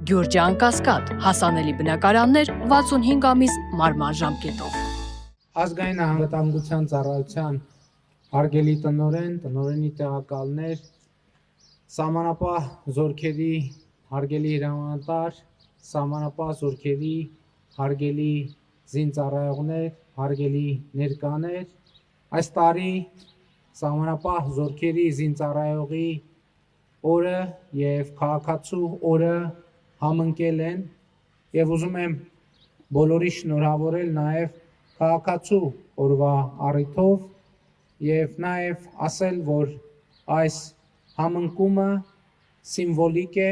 Գյուրջան Կասկադ, հասանելի բնակարաններ 65 ամիս մարման ժամկետով։ Ազգային անվտանգության ծառայության հարգելի տնօրենի տեղակալներ, սահմանապահ զորքերի հարգելի հրամանատար, սահմանապահ զորքերի հարգելի զինծառայողներ, հարգելի ներկաներ, այս տարի սահմանապահ զորքերի զինծառայողի օրը եւ քաղաքացու օրը համընկել են եւ ուզում եմ բոլորի շնորհավորել նաեւ քաղաքացու օրվա առիթով եւ նաեւ ասել, որ այս համընկումը սիմվոլիկ է,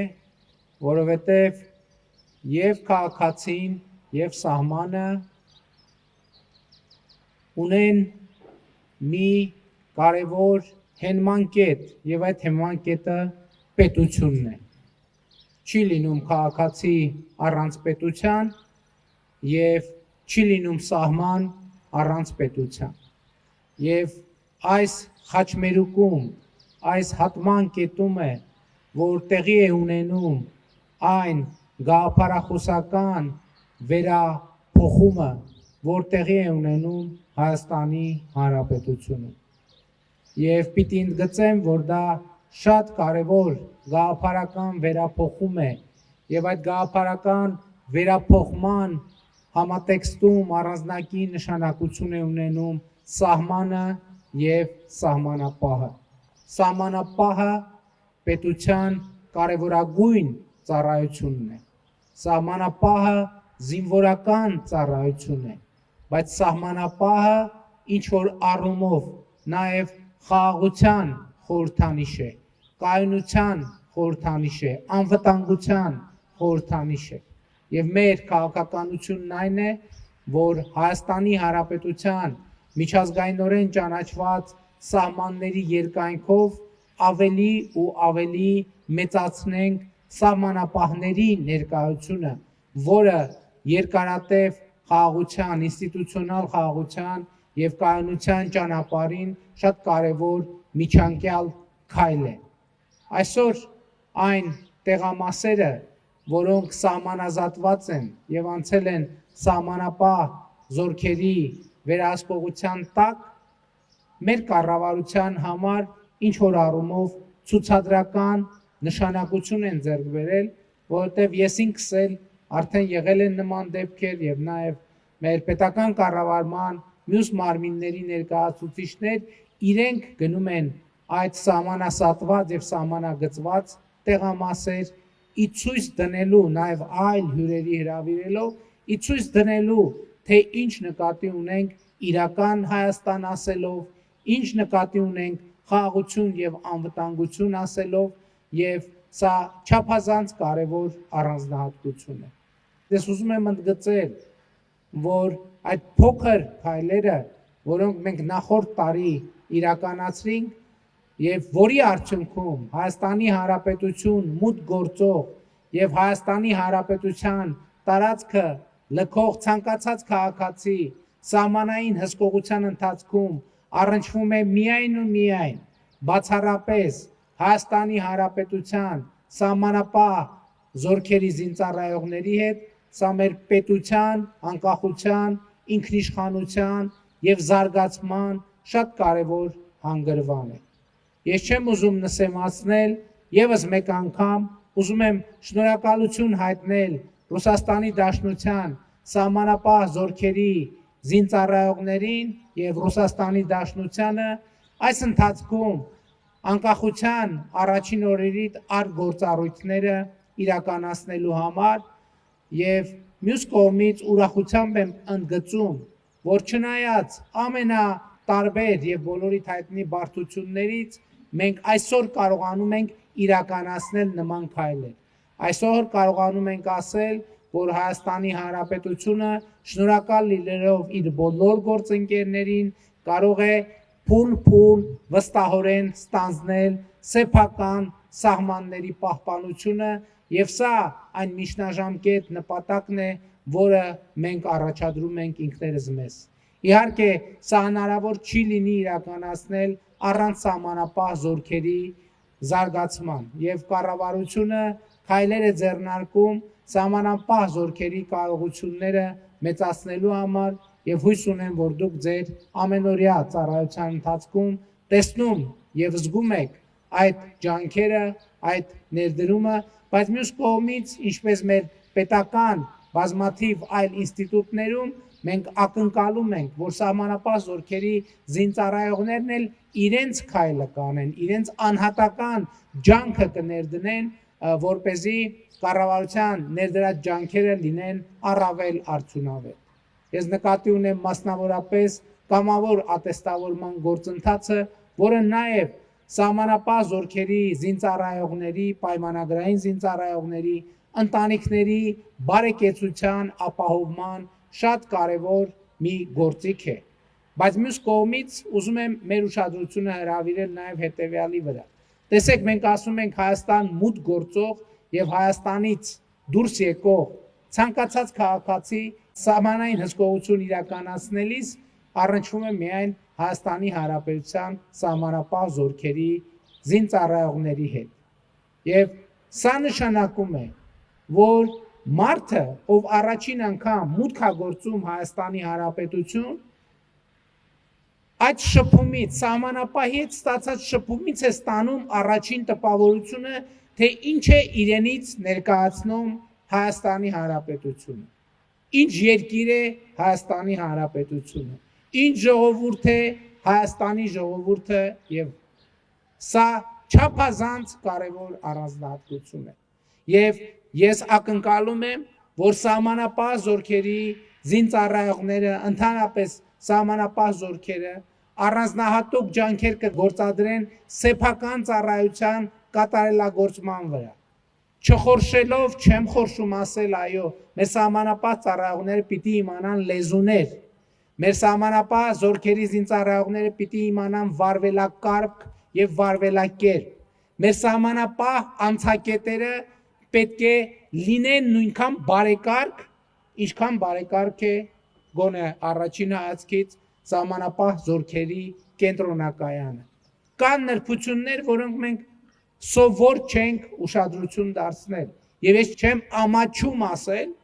որովհետեւ եւ քաղաքացին եւ սահմանը ունեն մի կարևոր հենման կետ եւ այդ հենման կետը պետությունն է։ Չի լինում քաղաքացի առանց պետության եւ չի լինում սահման առանց պետության։ Եվ այս խաչմերուկում, այս հատման կետում է, որ տեղի է ունենում այն գաղափարախոսական վերափոխումը, որ տեղի է ունենում Հայաստանի Հանրապետությունում։ Եվ պիտի ընդգծեմ, որ դա շատ կարևոր գաղափարական վերափոխում է եւ այդ գաղափարական վերափոխման համատեքստում առանձնակի նշանակություն է ունենում սահմանը եւ սահմանապահը։ Սահմանապահը պետության կարևորագույն ծառայությունն է։ Սահմանապահը զինվորական ծառայություն է, բայց սահմանապահը ինչ որ առումով նաեւ խաղաղության խորհրդանիշ է, կայունության խորհրդանիշ է, անվտանգության խորհրդանիշ է։ Եվ մեր քաղաքականությունն այն է, որ Հայաստանի Հանրապետության միջազգայինորեն ճանաչված սահմանների երկայնքով ավելի ու ավելի մեծացնենք սահմանապահների ներկայությունը, որը երկարատև խաղաղության, ինստիտուցիոնալ խաղաղության եւ կայունության ճանապարհին շատ կարեւոր միջանկյալ քայլ է։ Այսօր այն տեղամասերը, որոնք սահմանազատված են եւ անցել են սահմանապահ զորքերի վերահսկողության տակ, մեր կառավարության համար ինչ որ առումով ցուցադրական նշանակություն են ձեռք բերել, որովհետեւ ես ինքս էլ արդեն եղել են նման դեպքեր եւ նաեւ մեր պետական կառավարման մյուս մարմինների ներկայացուցիչներ իրենք գնում են այդ սահմանասատված եւ սահմանագծված տեղամասեր ի ցույց դնելու նաեւ այլ հյուրերի հրավիրելով ի ցույց դնելու թե ինչ նկատի ունենք իրական Հայաստան ասելով, ինչ նկատի ունենք խաղաղություն եւ անվտանգություն ասելով եւ սա չափազանց կարեւոր առանձնահատկություն է։ Ես ուզում եմ ընդգծել, որ այդ փոքր քայլերը, որոնք մենք նախորդ տարի իրականացրինք եւ որի արդյունքում Հայաստանի Հանրապետություն մուտք գործող եւ Հայաստանի Հանրապետության տարածքը լքող ցանկացած քաղաքացի սահմանային հսկողության ընթացքում առնչվում է միայն ու միայն բացառապես Հայաստանի Հանրապետության սահմանապահ զորքերի զինծառայողների հետ, սա մեր պետության անկախության, ինքնիշխանության եւ զարգացման շատ կարեւոր հանգրվան է։ Ես չեմ ուզում նսեմացնել, եւս մեկ անգամ ուզում եմ շնորհակալություն հայտնել Ռուսաստանի Դաշնության սահմանապահ զորքերի զինծառայողներին եւ Ռուսաստանի Դաշնությանը այս ընթացքում անկախության առաջին օրերից արտգործառույթները իրականացնելու համար եւ մյուս կողմից ուրախությամբ եմ ընդգծում, որ չնայած ամենատարբեր եւ բոլորիդ հայտնի բարդություններից մենք այսօր կարողանում ենք իրականացնել նման քայլեր։ Այսօր կարողանում ենք ասել, որ Հայաստանի Հանրապետությունը շնորհակալ լինելով իր բոլոր գործընկերներին կարող է փուլ վստահորեն ստանձնել սեփական սահմանների պահպանությունը եւ սա այն միջնաժամկետ նպատակն է, որը մենք առաջադրում ենք ինքներս մեզ։ Իհարկե, սա հնարավոր չի լինի իրականացնել առանց սահմանապահ զորքերի զարգացման եւ կառավարությունը քայլեր է ձեռնարկում սահմանապահ զորքերի կարողությունները մեծացնելու համար եւ հույս ունեմ, որ դուք ձեր ամենօրյա ծառայության ընթացքում տեսնում եւ զգում եք այդ ջանքերը, այդ ներդրումը, բայց մյուս կողմից, ինչպես մեր պետական բազմաթիվ այլ ինստիտուտներում մենք ակնկալում ենք, որ սահմանապահ զորքերի զինծառայողներն էլ իրենց քայլը կանեն, իրենց անհատական ջանքը կներդնեն, որպեսզի կառավարության ներդրած ջանքերը լինեն առավել արդյունավետ։ Ես նկատի ունեմ մասնավորապես կամավոր ատեստավորման գործընթացը, որը նաև սահմանապահ զորքերի զինծառայողների, պայմանագրային զինծառայողների, ընտանիքների բարեկեցության ապահովման շատ կարևոր մի գործիք է։ Բայց մյուս կողմից ուզում եմ մեր ուշադրությունը հրավիրել նաև հետևյալի վրա։ Տեսեք, մենք ասում ենք Հայաստան մուտք գործող եւ Հայաստանից դուրս եկող ցանկացած քաղաքացի սահմանային հսկողություն իրականացնելիս առնչվում է միայն Հայաստանի Հանրապետության սահմանապահ զորքերի զինծառայողների հետ։ Եվ սա նշանակում է, որ մարդը, ով առաջին անգամ մուտք է գործում Հայաստանի Հանրապետություն, այդ շփումից, սահմանապահի հետ ստացած շփումից է ստանում առաջին տպավորությունը, թե ինչ է իրենից ներկայացնում Հայաստանի Հանրապետությունը, ինչ երկիր է Հայաստանի Հանրապետությունը, ինչ ժողովուրդ է Հայաստանի ժողովուրդը եւ սա չափազանց կարևոր առանձնահատկություն է։ Եվ ես ակնկալում եմ, որ սահմանապահ զորքերի զինծառայողները, ընդհանրապես սահմանապահ զորքերը առանձնահատուկ ջանքեր կգործադրեն սեփական ծառայության կատարելագործման վրա։ Չխորշելով, չեմ խորշում ասել, այո, մեր սահմանապահ ծառայողները պիտի իմանան լեզուներ, մեր սահմանապահ զորքերի զինծառայողները պիտի իմանան վարվելակարգ եւ վարվելակերպ, մեր սահմանապահ անցակետերը պետք է լինեն նույնքան բարեկարգ, ինչքան բարեկարգ է գոնե առաջին հայացքից սահմանապահ զորքերի կենտրոնակայանը։ Կան նրբություններ, որոնք մենք սովոր չենք ուշադրություն դարձնել։ Եվ ես չեմ ամաչում ասել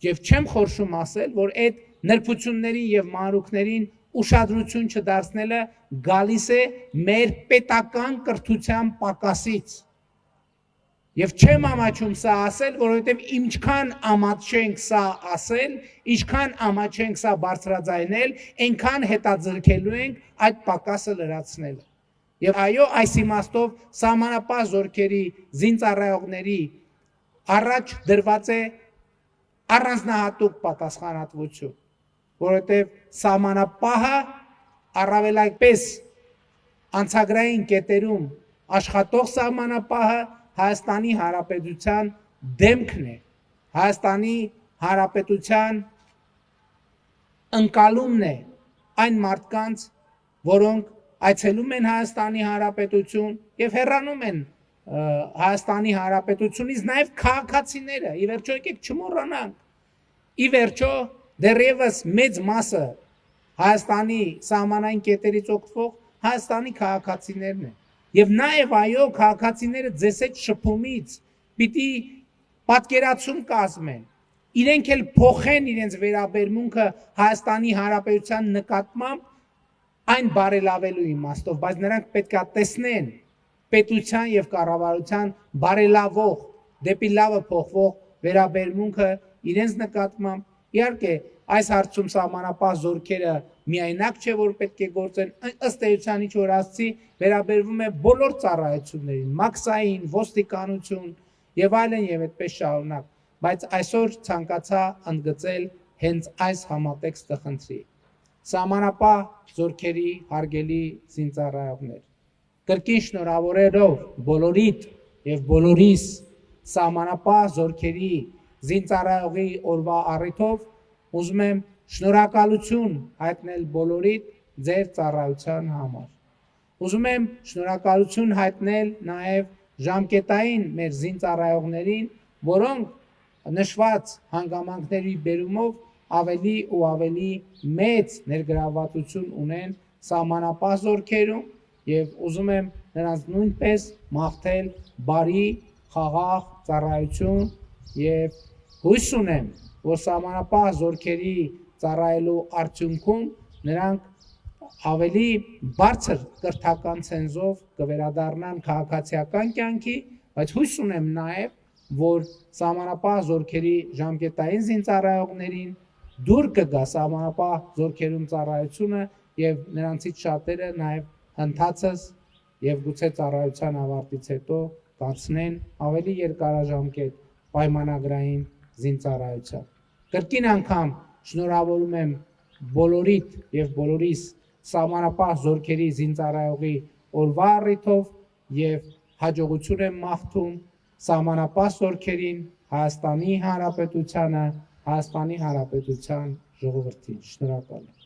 եւ չեմ խորշում ասել, որ այդ նրբություններին եւ մանրուքներին ուշադրություն չդարձնելը գալիս է մեր պետական կրթության պակասից։ Եվ չեմ ամաչում սա ասել, որովհետև ինչքան ամաչենք սա ասել, ինչքան ամաչենք սա բարձրաձայնել, այնքան հետաձգելու ենք այդ պակասը լրացնելը։ Եվ այո, այս իմաստով սահմանապահ զորքերի զինծառայողների առաջ դրված է առանձնահատուկ պատասխանատվություն, որովհետև սահմանապահը առավելապես անցագրային կետերում աշխատող սահմանապահը Հայաստանի Հանրապետության դեմքն է, Հայաստանի Հանրապետության ընկալումն է այն մարդկանց, որոնք այցելում են Հայաստանի Հանրապետություն եւ հեռանում են Հայաստանի Հանրապետությունից, նաեւ քաղաքացիները, ի վերջո եկեք չմոռանանք, ի վերջո դեռևս մեծ մասը Հայաստանի սահմանային կետերից օգտվող Հայաստանի քաղաքացիներն են։ Եվ նաև այո, քաղաքացիները ձեզ այդ շփումից պիտի պատկերացում կազմեն, իրենք էլ փոխեն իրենց վերաբերմունքը Հայաստանի Հանրապետության նկատմամբ այն բարելավելու իմաստով, բայց նրանք պետք է տեսնեն պետության եւ կառավարության բարելավող, դեպի լավը փոխվող վերաբերմունքը իրենց նկատմամբ։ Իհարկե, այս հարցում սահմանապահ զորքերը միայնակ չէ, որ պետք է գործեն, ըստ էության ինչ որ ասացի, վերաբերվում է բոլոր ծառայություններին, մաքսային, ոստիկանություն եւ այլն եւ այդպես շարունակ, բայց այսօր ցանկացա ընդգծել հենց այս համատեքստը խնդրի։ Սահմանապահ զորքերի հարգելի զինծառայողներ, կրկին շնորհավորելով բոլորիդ եւ բոլորիս սահմանապահ զորքերի զինծառայողի օրվա առիթով ուզում եմ շնորհակալություն հայտնել բոլորիդ ձեր ծառայության համար։ Ուզում եմ շնորհակալություն հայտնել նաև ժամկետային մեր զինծառայողներին, որոնք նշված հանգամանքների բերումով ավելի ու ավելի մեծ ներգրավվածություն ունեն սահմանապահ զորքերում եւ ուզում եմ նրանց նույնպես մաղթել բարի խաղաղ ծառայություն եւ հույս ունեմ, որ սահմանապահ զորքերի ծառայելու արդյունքում նրանք ավելի բարձր կրթական ցենզով կվերադառնան քաղաքացիական կյանքի, բայց հույս ունեմ նաեւ, որ սահմանապահ զորքերի ժամկետային զինծառայողներին դուր կգա սահմանապահ զորքերում ծառայությունը եւ նրանցից շատերը նաեւ հնդածս եւ գուցե ծառայության ավարտից հետո կացնեն ավելի երկարաժամկետ պայմանագրային զինծառայության։ Կրկին անգամ շնորհավորում եմ բոլորիդ եւ բոլորիս սահմանապահ զորքերի զինծառայողի օրվա առիթով եւ հաջողություն եմ մաղթում սահմանապահ զորքերին, Հայաստանի Հանրապետությանը, Հայաստանի Հանրապետության ժողովրդին։ Շնորհակալ եմ։